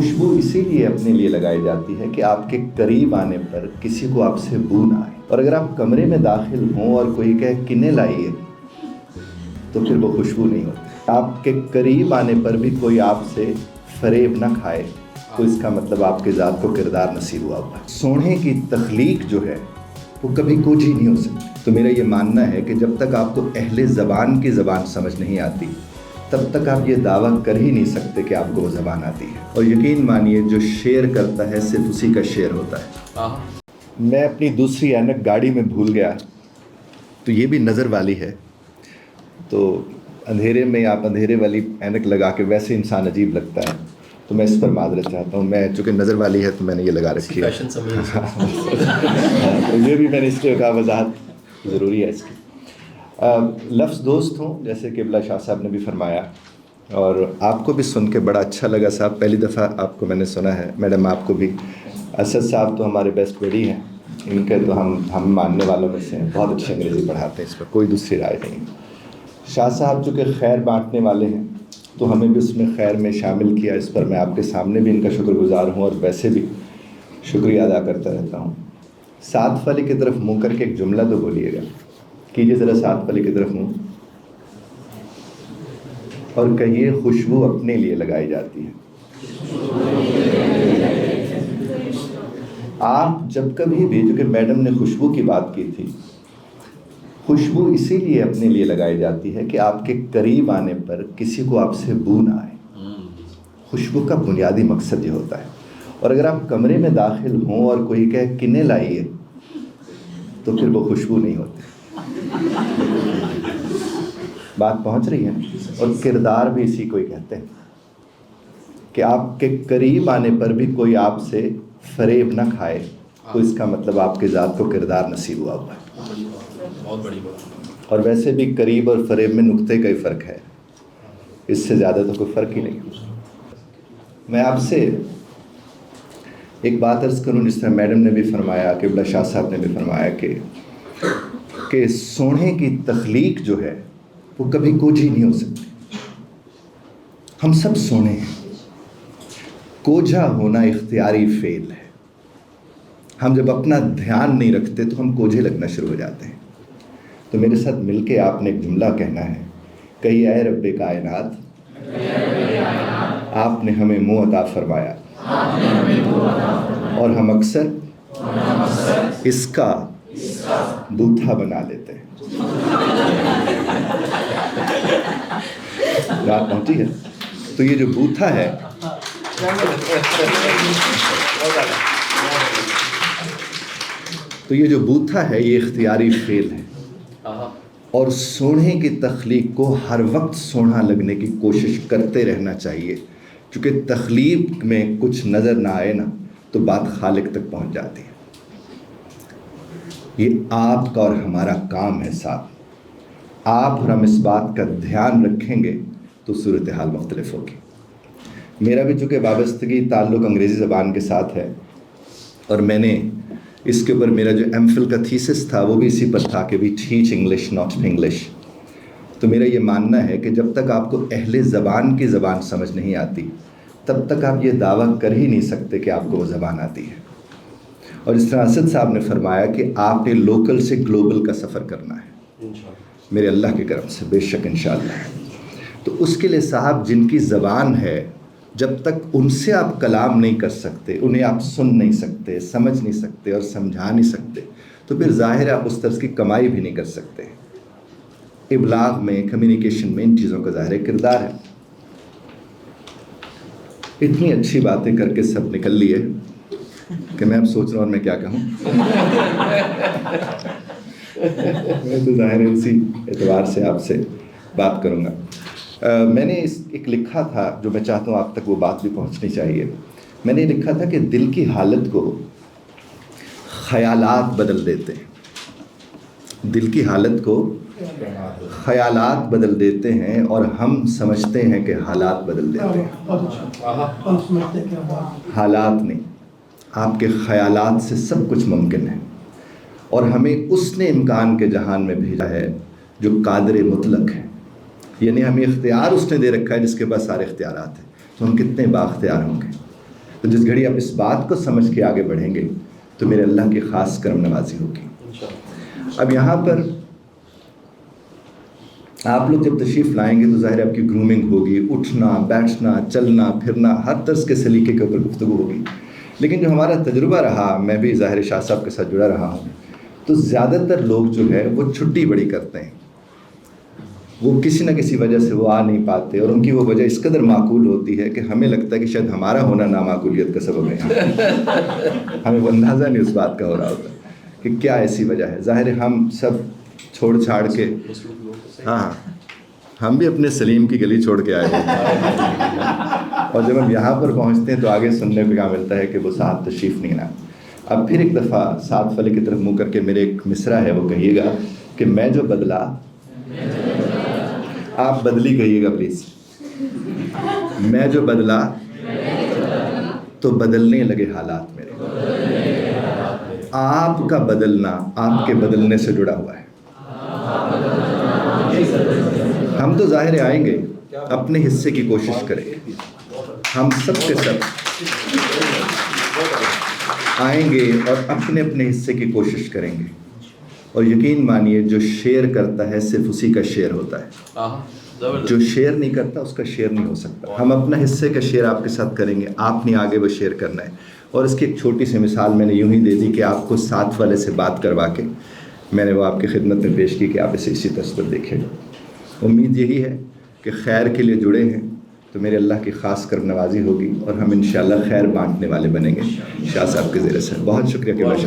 خوشبو اسی لیے اپنے لیے لگائی جاتی ہے کہ آپ کے قریب آنے پر کسی کو آپ سے بو نہ آئے، اور اگر آپ کمرے میں داخل ہوں اور کوئی کہے کنے لائیے تو پھر وہ خوشبو نہیں ہوتی۔ آپ کے قریب آنے پر بھی کوئی آپ سے فریب نہ کھائے تو اس کا مطلب آپ کے ذات کو کردار نصیب ہوا ہے۔ سونے کی تخلیق جو ہے وہ کبھی کوجھی نہیں ہو سکتی۔ تو میرا یہ ماننا ہے کہ جب تک آپ کو اہل زبان کی زبان سمجھ نہیں آتی تب تک آپ یہ دعویٰ کر ہی نہیں سکتے کہ آپ کو وہ زبان آتی ہے۔ اور یقین مانیے جو شعر کرتا ہے صرف اسی کا شعر ہوتا ہے۔ میں اپنی دوسری اینک گاڑی میں بھول گیا، تو یہ بھی نظر والی ہے، تو اندھیرے میں آپ اندھیرے والی اینک لگا کے ویسے انسان عجیب لگتا ہے، تو میں اس پر معذرت چاہتا ہوں۔ میں چونکہ نظر والی ہے تو میں نے یہ لگا رکھی ہے، تو یہ بھی میں نے اس لیے کہا وضاحت ضروری ہے اس کی۔ لفظ دوست ہوں، جیسے کہ قبلہ شاہ صاحب نے بھی فرمایا، اور آپ کو بھی سن کے بڑا اچھا لگا صاحب، پہلی دفعہ آپ کو میں نے سنا ہے، میڈم آپ کو بھی۔ اسد صاحب تو ہمارے بیسٹ بڈی ہیں، ان کے تو ہم ماننے والوں میں سے ہیں، بہت اچھی انگریزی پڑھاتے ہیں، اس پر کوئی دوسری رائے نہیں۔ شاہ صاحب چونکہ خیر بانٹنے والے ہیں تو ہمیں بھی اس میں خیر میں شامل کیا، اس پر میں آپ کے سامنے بھی ان کا شکر گزار ہوں، اور ویسے بھی شکریہ ادا کرتا رہتا ہوں۔ ساتھ والی کی طرف منہ کر کے ایک جملہ تو بولیے گا، کیجیے ذرا ساتھ والی کی طرف منہ، اور کہیے خوشبو اپنے لیے لگائی جاتی ہے۔ آپ جب کبھی بھی، جو کہ میڈم نے خوشبو کی بات کی تھی، خوشبو اسی لیے اپنے لیے لگائی جاتی ہے کہ آپ کے قریب آنے پر کسی کو آپ سے بو نہ آئے۔ خوشبو کا بنیادی مقصد یہ ہوتا ہے، اور اگر آپ کمرے میں داخل ہوں اور کوئی کہے کنے لائیے تو پھر وہ خوشبو نہیں ہوتی۔ بات پہنچ رہی ہے؟ اور کردار بھی اسی کو ہی کہتے ہیں کہ آپ کے قریب آنے پر بھی کوئی آپ سے فریب نہ کھائے تو اس کا مطلب آپ کے ذات کو کردار نصیب ہوا ہے۔ بہت بڑی بات۔ اور ویسے بھی قریب اور فریب میں نقطے کا ہی فرق ہے، اس سے زیادہ تو کوئی فرق ہی نہیں۔ میں آپ سے ایک بات عرض کروں، جس طرح میڈم نے بھی فرمایا، قبلہ شاہ صاحب نے بھی فرمایا کہ سونے کی تخلیق جو ہے وہ کبھی کوجھی نہیں ہو سکتی۔ ہم سب سونے ہیں، کوجھا ہونا اختیاری فعل ہے۔ ہم جب اپنا دھیان نہیں رکھتے تو ہم کوجھے لگنا شروع ہو جاتے ہیں۔ تو میرے ساتھ مل کے آپ نے ایک جملہ کہنا ہے، کہیے اے رب کائنات، آپ نے ہمیں منہ عطا فرمایا اور ہم اکثر اس کا بوتھا بنا لیتے ہیں۔ بات پہنچی ہے؟ تو یہ جو بوتھا ہے، یہ اختیاری فعل ہے، اور سونے کی تخلیق کو ہر وقت سونا لگنے کی کوشش کرتے رہنا چاہیے، چونکہ تخلیق میں کچھ نظر نہ آئے نا تو بات خالق تک پہنچ جاتی ہے۔ یہ آپ کا اور ہمارا کام ہے صاحب۔ آپ اور ہم اس بات کا دھیان رکھیں گے تو صورتحال مختلف ہوگی۔ میرا بھی چونکہ وابستگی تعلق انگریزی زبان کے ساتھ ہے، اور میں نے اس کے اوپر میرا جو ایم فل کا تھیسس تھا وہ بھی اسی پر تھا کہ we teach English not English. تو میرا یہ ماننا ہے کہ جب تک آپ کو اہل زبان کی زبان سمجھ نہیں آتی تب تک آپ یہ دعویٰ کر ہی نہیں سکتے کہ آپ کو وہ زبان آتی ہے۔ اور اس طرح اسد صاحب نے فرمایا کہ آپ نے لوکل سے گلوبل کا سفر کرنا ہے، میرے اللہ کے کرم سے، بے شک انشاءاللہ۔ تو اس کے لیے صاحب جن کی زبان ہے، جب تک ان سے آپ کلام نہیں کر سکتے، انہیں آپ سن نہیں سکتے، سمجھ نہیں سکتے اور سمجھا نہیں سکتے، تو پھر ظاہر ہے آپ اس طرز کی کمائی بھی نہیں کر سکتے۔ ابلاغ میں، کمیونیکیشن میں ان چیزوں کا ظاہر کردار ہے۔ اتنی اچھی باتیں کر کے سب نکل لیے کہ میں اب سوچ رہا ہوں اور میں کیا کہوں۔ میں تو ظاہر ہے اسی اعتبار سے آپ سے بات کروں گا۔ میں نے ایک لکھا تھا جو میں چاہتا ہوں آپ تک وہ بات بھی پہنچنی چاہیے۔ میں نے لکھا تھا کہ دل کی حالت کو خیالات بدل دیتے ہیں، دل کی حالت کو خیالات بدل دیتے ہیں، اور ہم سمجھتے ہیں کہ حالات بدل دیتے ہیں۔ حالات نہیں، آپ کے خیالات سے سب کچھ ممکن ہے، اور ہمیں اس نے امکان کے جہان میں بھیجا ہے جو قادر مطلق ہے، یعنی ہمیں اختیار اس نے دے رکھا ہے جس کے پاس سارے اختیارات ہیں۔ تو ہم کتنے بااختیار ہوں گے۔ تو جس گھڑی آپ اس بات کو سمجھ کے آگے بڑھیں گے تو میرے اللہ کی خاص کرم نوازی ہوگی۔ اب یہاں پر آپ لوگ جب تشریف لائیں گے تو ظاہر ہے آپ کی گرومنگ ہوگی، اٹھنا بیٹھنا چلنا پھرنا ہر طرز کے سلیقے کے اوپر گفتگو ہوگی، لیکن جو ہمارا تجربہ رہا، میں بھی ظاہر شاہ صاحب کے ساتھ جڑا رہا ہوں، تو زیادہ تر لوگ جو ہے وہ چھٹی بڑی کرتے ہیں، وہ کسی نہ کسی وجہ سے وہ آ نہیں پاتے، اور ان کی وہ وجہ اس قدر معقول ہوتی ہے کہ ہمیں لگتا ہے کہ شاید ہمارا ہونا نامعقولیت کا سبب ہے، ہمیں وہ اندازہ نہیں اس بات کا ہو رہا ہوتا کہ کیا ایسی وجہ ہے۔ ظاہر ہے ہم سب چھوڑ چھاڑ کے، ہاں ہم بھی اپنے سلیم کی گلی چھوڑ کے آئے ہیں، اور جب ہم یہاں پر پہنچتے ہیں تو آگے سننے کو کیا ملتا ہے کہ وہ ساتھ تشریف نہیں لایا۔ اب پھر ایک دفعہ ساتھ والے کی طرف منہ کر کے میرے ایک مصرع ہے وہ کہیے گا کہ میں جو بدلا، آپ بدلی کہیے گا پلیز، میں جو بدلا تو بدلنے لگے حالات میرے، آپ کا بدلنا آپ کے بدلنے سے جڑا ہوا ہے۔ ہم تو ظاہر آئیں گے، اپنے حصے کی کوشش کریں گے، ہم سب کے سب آئیں گے اور اپنے اپنے حصے کی کوشش کریں گے، اور یقین مانیے جو شیئر کرتا ہے صرف اسی کا شیئر ہوتا ہے، جو شیئر نہیں کرتا اس کا شیئر نہیں ہو سکتا۔ ہم اپنا حصے کا شیئر آپ کے ساتھ کریں گے، آپ نے آگے وہ شیئر کرنا ہے۔ اور اس کی ایک چھوٹی سی مثال میں نے یوں ہی دے دی کہ آپ کو ساتھ والے سے بات کروا کے میں نے وہ آپ کی خدمت میں پیش کی کہ آپ اسے اسی تصور دیکھیں۔ امید یہی ہے کہ خیر کے لیے جڑے ہیں تو میرے اللہ کی خاص کرم نوازی ہوگی، اور ہم انشاءاللہ خیر بانٹنے والے بنیں گے۔ شاہ صاحب کے زیر سے بہت شکریہ کہ میں